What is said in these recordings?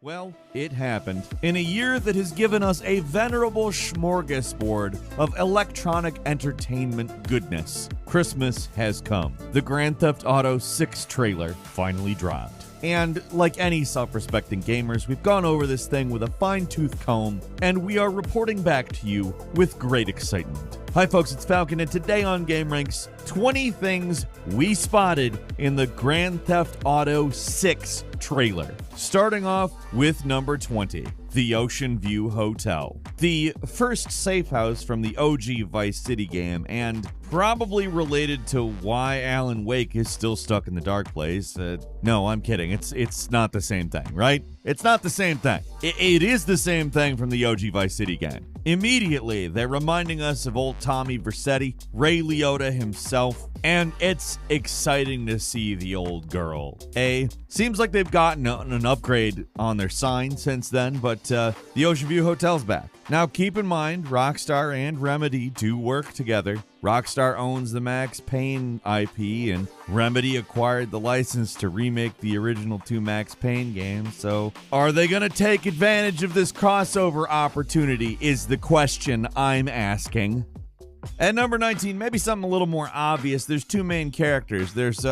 Well, it happened. In a year that has given us a venerable smorgasbord of electronic entertainment goodness, Christmas has come. The Grand Theft Auto 6 trailer finally dropped. And like any self-respecting gamers, we've gone over this thing with a fine-tooth comb, and we are reporting back to you with great excitement. Hi folks, it's Falcon, and today on Game Ranks, 20 things we spotted in the Grand Theft Auto 6 trailer. Starting off with number 20, the Ocean View Hotel. The first safe house from the OG Vice City game, and probably related to why Alan Wake is still stuck in the dark place. No, I'm kidding. It's not the same thing, right? It's not the same thing. It is the same thing from the OG Vice City game. Immediately, they're reminding us of old Tommy Vercetti, Ray Liotta himself, and it's exciting to see the old girl. Seems like they've gotten an upgrade on their sign since then, but the Ocean View Hotel's back. Now, keep in mind, Rockstar and Remedy do work together. Rockstar owns the Max Payne IP, and Remedy acquired the license to remake the original two Max Payne games, so are they going to take advantage of this crossover opportunity is the question I'm asking. At number 19, maybe something a little more obvious. There's two main characters. There's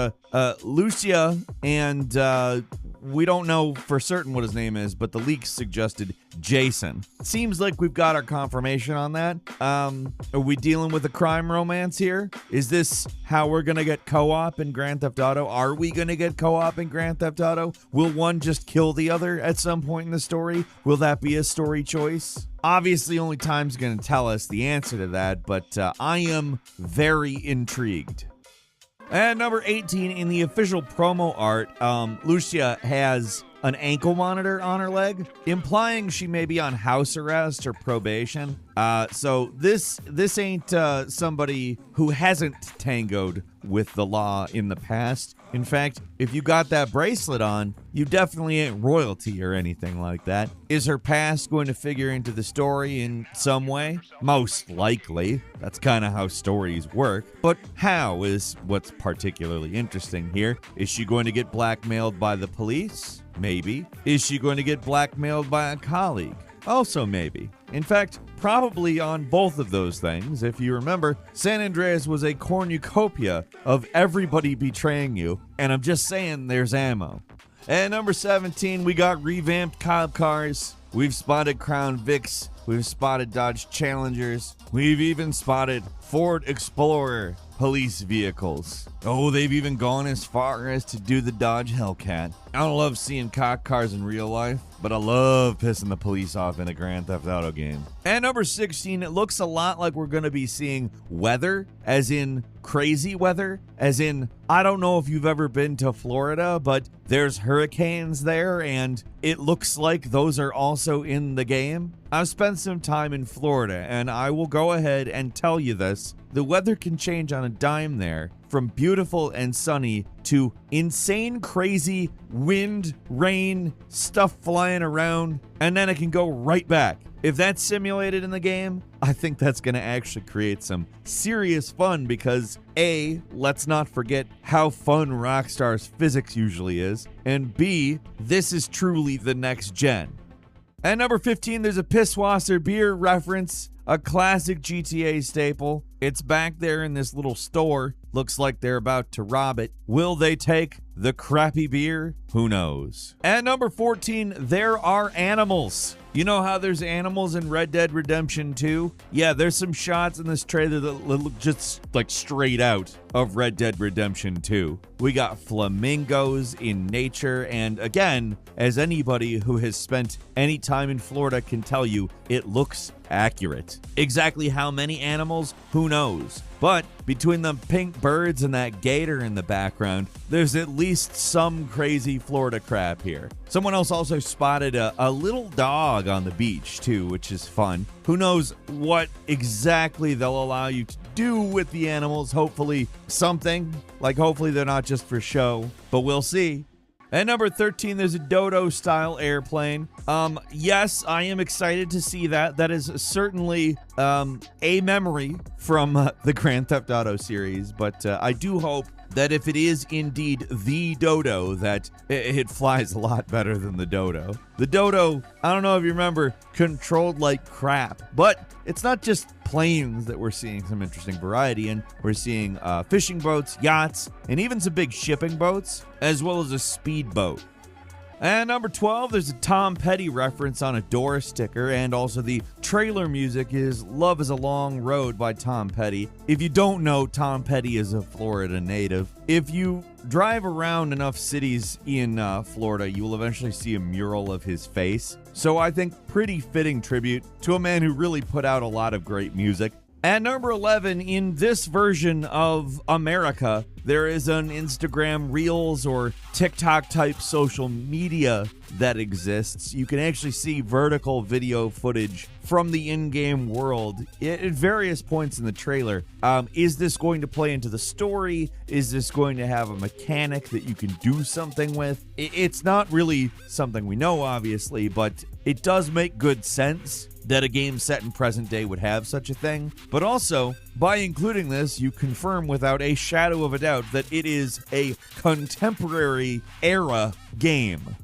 Lucia, and we don't know for certain what his name is, but the leaks suggested Jason. Seems like we've got our confirmation on that. Are we dealing with a crime romance here? Is this how we're going to get co-op in Grand Theft Auto? Are we going to get co-op in Grand Theft Auto? Will one just kill the other at some point in the story? Will that be a story choice? Obviously, only time's going to tell us the answer to that, but I am very intrigued. At number 18, in the official promo art, Lucia has an ankle monitor on her leg, implying she may be on house arrest or probation. So this ain't somebody who hasn't tangoed with the law in the past. In fact, if you got that bracelet on, you definitely ain't royalty or anything like that. Is her past going to figure into the story in some way? Most likely. That's kind of how stories work. But how is what's particularly interesting here. Is she going to get blackmailed by the police? Maybe. Is she going to get blackmailed by a colleague? Also maybe. In fact, probably on both of those things. If you remember, San Andreas was a cornucopia of everybody betraying you, and I'm just saying there's ammo. At number 17, we got revamped cop cars. We've spotted Crown Vics. We've spotted Dodge Challengers. We've even spotted Ford Explorer police vehicles. Oh, they've even gone as far as to do the Dodge Hellcat. I don't love seeing cop cars in real life, but I love pissing the police off in a Grand Theft Auto game. At number 16, it looks a lot like we're going to be seeing weather, as in crazy weather, as in, I don't know if you've ever been to Florida, but there's hurricanes there, and it looks like those are also in the game. I've spent some time in Florida, and I will go ahead and tell you this. The weather can change on a dime there, from beautiful and sunny to insane, crazy wind, rain, stuff flying around, and then it can go right back. If that's simulated in the game, I think that's going to actually create some serious fun because A, let's not forget how fun Rockstar's physics usually is, and B, this is truly the next gen. At number 15, there's a Pisswasser beer reference, a classic GTA staple. It's back there in this little store. Looks like they're about to rob it. Will they take the crappy beer? Who knows? At number 14, there are animals. You know how there's animals in Red Dead Redemption 2? Yeah, there's some shots in this trailer that look just like straight out of Red Dead Redemption 2. We got flamingos in nature, and again, as anybody who has spent any time in Florida can tell you, it looks accurate. Exactly how many animals? Who knows? But between the pink birds and that gator in the background, there's at least some crazy Florida crap here. Someone else also spotted a little dog on the beach too, which is fun. Who knows what exactly they'll allow you to do with the animals. Hopefully something, like hopefully they're not just for show, but we'll see. At number 13, there's a Dodo-style airplane. Yes, I am excited to see that. That is certainly a memory from the Grand Theft Auto series, but I do hope that if it is indeed the dodo, that it flies a lot better than the dodo. The dodo, I don't know if you remember, controlled like crap. But it's not just planes that we're seeing some interesting variety in. We're seeing fishing boats, yachts, and even some big shipping boats, as well as a speedboat. And number 12, there's a Tom Petty reference on a door sticker, and also the trailer music is Love is a Long Road by Tom Petty. If you don't know, Tom Petty is a Florida native. If you drive around enough cities in Florida, you will eventually see a mural of his face. So I think pretty fitting tribute to a man who really put out a lot of great music. At number 11, in this version of America, there is an Instagram Reels or TikTok type social media that exists. You can actually see vertical video footage from the in-game world at various points in the trailer. Is this going to play into the story? Is this going to have a mechanic that you can do something with? It's not really something we know, obviously, but it does make good sense that a game set in present day would have such a thing. But also, by including this, you confirm without a shadow of a doubt that it is a contemporary era game.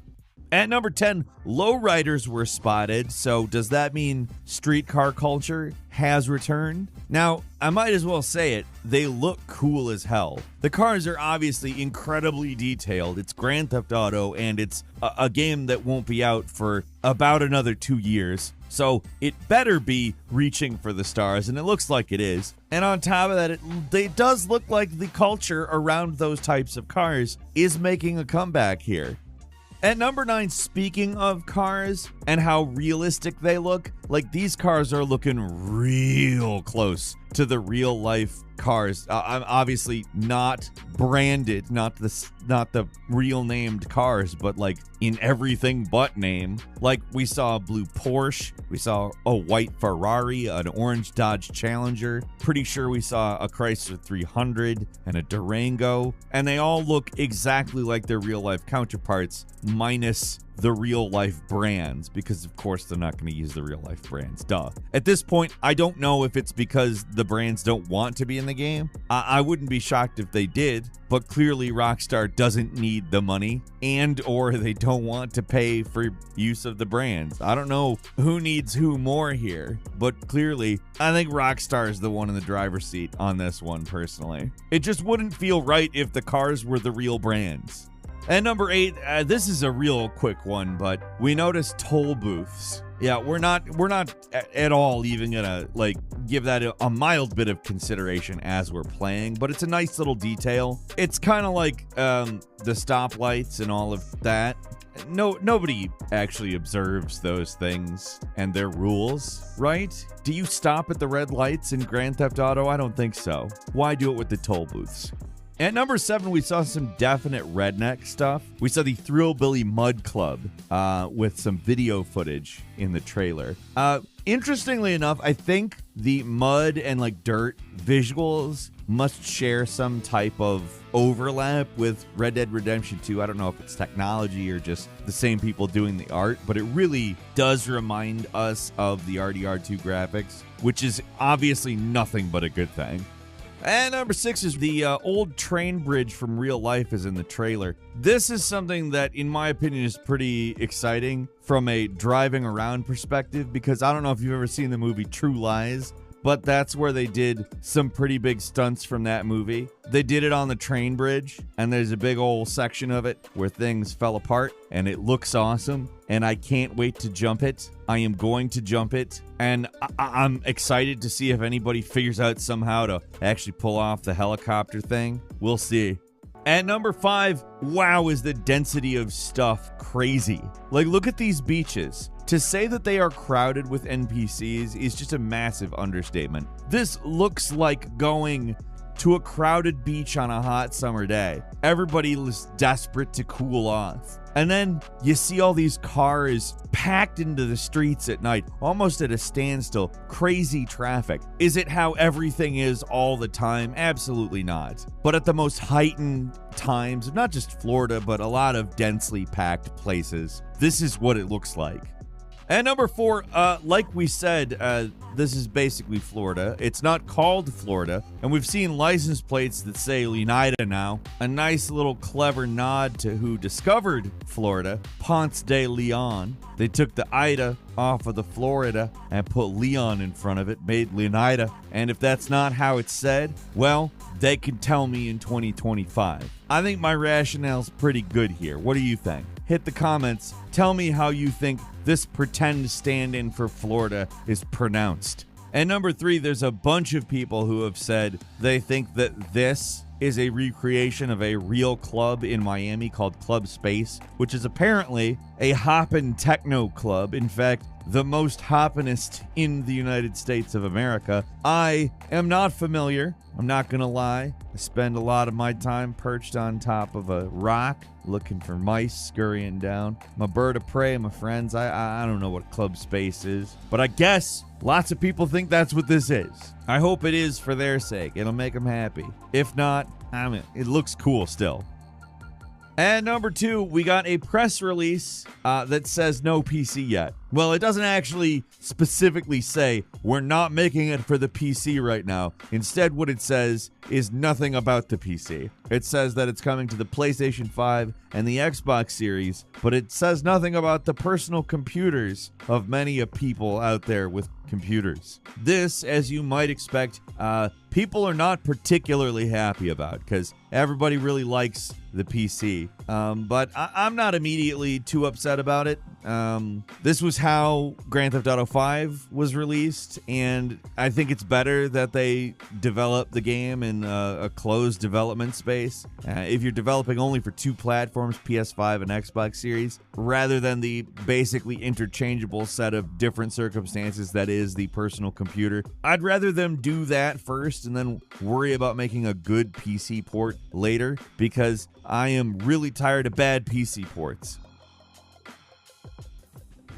At number 10, Lowriders were spotted, so does that mean streetcar culture has returned? Now, I might as well say it, they look cool as hell. The cars are obviously incredibly detailed. It's Grand Theft Auto, and it's a game that won't be out for about another 2 years. So it better be reaching for the stars, and it looks like it is. And on top of that, it does look like the culture around those types of cars is making a comeback here. At number 9, speaking of cars and how realistic they look, like these cars are looking real close to the real life cars. I'm obviously not branded, not the real named cars, but like in everything but name. Like we saw a blue Porsche, we saw a white Ferrari, an orange Dodge Challenger. Pretty sure we saw a Chrysler 300 and a Durango, and they all look exactly like their real life counterparts, minus the real life brands, because of course they're not going to use the real life brands, duh. At this point, I don't know if it's because the brands don't want to be in the game. I wouldn't be shocked if they did, but clearly Rockstar doesn't need the money, and or they don't want to pay for use of the brands. I don't know who needs who more here, but clearly I think Rockstar is the one in the driver's seat on this one personally. It just wouldn't feel right if the cars were the real brands. And number 8, this is a real quick one, but we noticed toll booths. Yeah, we're not at all even gonna like give that a mild bit of consideration as we're playing, but it's a nice little detail. It's kind of like the stoplights and all of that. Nobody actually observes those things and their rules, right? Do you stop at the red lights in Grand Theft Auto? I don't think so. Why do it with the toll booths? At number 7, we saw some definite redneck stuff. We saw the Thrillbilly Mud Club with some video footage in the trailer. Interestingly enough, I think the mud and like dirt visuals must share some type of overlap with Red Dead Redemption 2. I don't know if it's technology or just the same people doing the art, but it really does remind us of the RDR2 graphics, which is obviously nothing but a good thing. And number 6 is the old train bridge from real life is in the trailer. This is something that, in my opinion, is pretty exciting from a driving around perspective, because I don't know if you've ever seen the movie True Lies, but that's where they did some pretty big stunts from that movie. They did it on the train bridge, and there's a big old section of it where things fell apart, and it looks awesome, and I can't wait to jump it. I am going to jump it, and I'm excited to see if anybody figures out somehow to actually pull off the helicopter thing. We'll see. At number 5, wow, is the density of stuff crazy. Like, look at these beaches. To say that they are crowded with NPCs is just a massive understatement. This looks like going to a crowded beach on a hot summer day. Everybody is desperate to cool off. And then you see all these cars packed into the streets at night, almost at a standstill, crazy traffic. Is it how everything is all the time? Absolutely not. But at the most heightened times, not just Florida, but a lot of densely packed places, this is what it looks like. At number 4, like we said, this is basically Florida. It's not called Florida, and we've seen license plates that say Oneida now. A nice little clever nod to who discovered Florida, Ponce de Leon. They took the Ida off of the Florida and put Leon in front of it, made Oneida. And if that's not how it's said, well, they can tell me in 2025. I think my rationale's pretty good here. What do you think? Hit the comments. Tell me how you think this pretend stand-in for Florida is pronounced. And number 3, there's a bunch of people who have said they think that this is a recreation of a real club in Miami called Club Space, which is apparently a hoppin' techno club. In fact, the most hoppinest in the United States of America. I am not familiar. I'm not gonna lie. I spend a lot of my time perched on top of a rock looking for mice scurrying down. I'm a bird of prey, my friends. I don't know what Club Space is, but I guess lots of people think that's what this is. I hope it is for their sake. It'll make them happy. If not, I mean, it looks cool still. And number 2, we got a press release that says no PC yet. Well, it doesn't actually specifically say we're not making it for the PC right now. Instead, what it says is nothing about the PC. It says that it's coming to the PlayStation 5 and the Xbox Series, but it says nothing about the personal computers of many of people out there with computers. This, as you might expect, people are not particularly happy about because everybody really likes the PC. But I'm not immediately too upset about it. This was how Grand Theft Auto 5 was released, and I think it's better that they develop the game in a closed development space. If you're developing only for 2 platforms, PS5 and Xbox Series, rather than the basically interchangeable set of different circumstances that is the personal computer, I'd rather them do that first and then worry about making a good PC port later, because I am really tired of bad PC ports.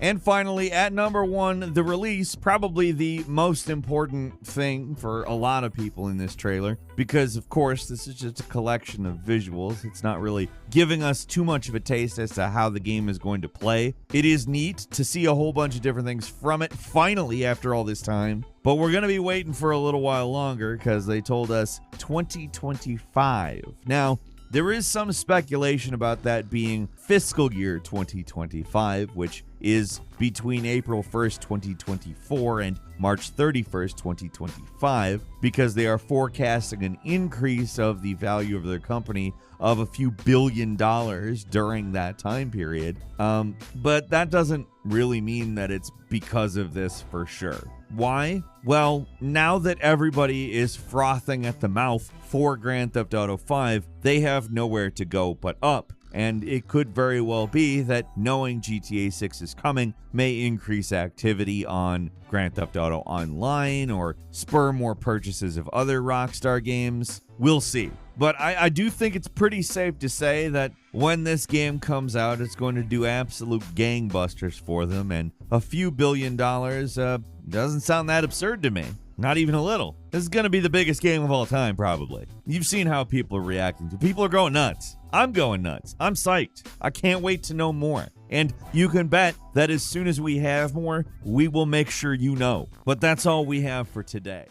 And finally, at number 1, the release, probably the most important thing for a lot of people in this trailer, because of course this is just a collection of visuals. It's not really giving us too much of a taste as to how the game is going to play. It is neat to see a whole bunch of different things from it finally after all this time, but we're going to be waiting for a little while longer because they told us 2025. Now, there is some speculation about that being fiscal year 2025, which is between April 1st, 2024 and March 31st, 2025, because they are forecasting an increase of the value of their company of a few $billion during that time period. But that doesn't really mean that it's because of this for sure. Why? Well, now that everybody is frothing at the mouth for Grand Theft Auto 5, they have nowhere to go but up. And it could very well be that knowing GTA 6 is coming may increase activity on Grand Theft Auto Online or spur more purchases of other Rockstar games. We'll see. But I do think it's pretty safe to say that when this game comes out, it's going to do absolute gangbusters for them, and a few $1 billion doesn't sound that absurd to me. Not even a little. This is going to be the biggest game of all time, probably. You've seen how people are reacting to it. People are going nuts. I'm going nuts. I'm psyched. I can't wait to know more. And you can bet that as soon as we have more, we will make sure you know. But that's all we have for today.